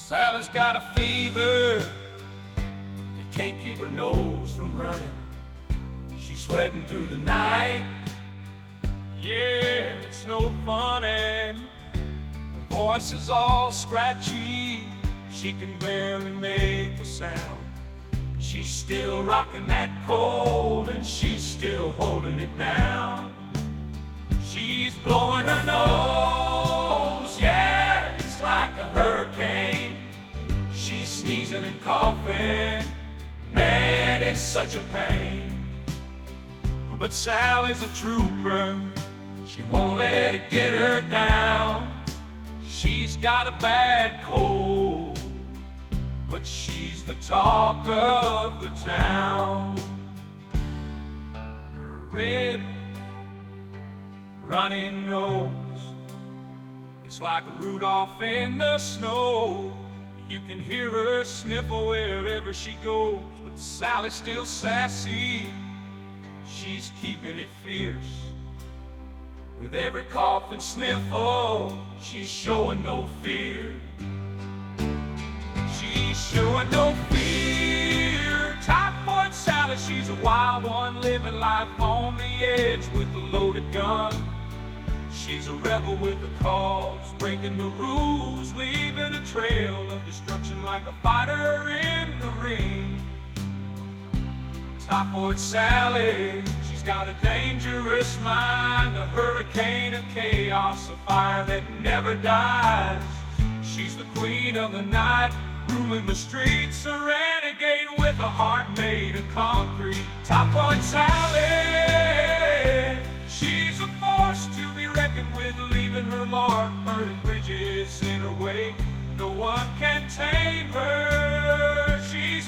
Sally's got a fever that can't keep her nose from running. She's sweating through the night. Yeah, it's no funny. Her voice is all scratchy. She can barely make a sound. She's still rocking that cold, and she's still holding it down. She's blowing her nose, yeah, it's like a hurricane. She's sneezing and coughing, man, it's such a pain. But Sally's a trooper, she won't let it get her down. She's got a bad cold, but she's the talk of the town. Her red, runny nose, it's like a Rudolph in the snow. You can hear her sniffle wherever she goes, but Sally's still sassy. She's keeping it fierce. With every cough and sniffle, she's showing no fear. She's showing no fear. Typhoid Sally, she's a wild one, living life on the edge with a loaded gun. She's a rebel with a cause, breaking the rules, leaving a trail of destruction like a fighter in the ring. Typhoid Sally, she's got a dangerous mind, a hurricane of chaos, a fire that never dies. She's the queen of the night, ruling the streets, a renegade with a heart made of concrete. Typhoid Sally, she's a force to be reckoned with, leaving her mark, burning bridges in her wake. No one can tame her. She's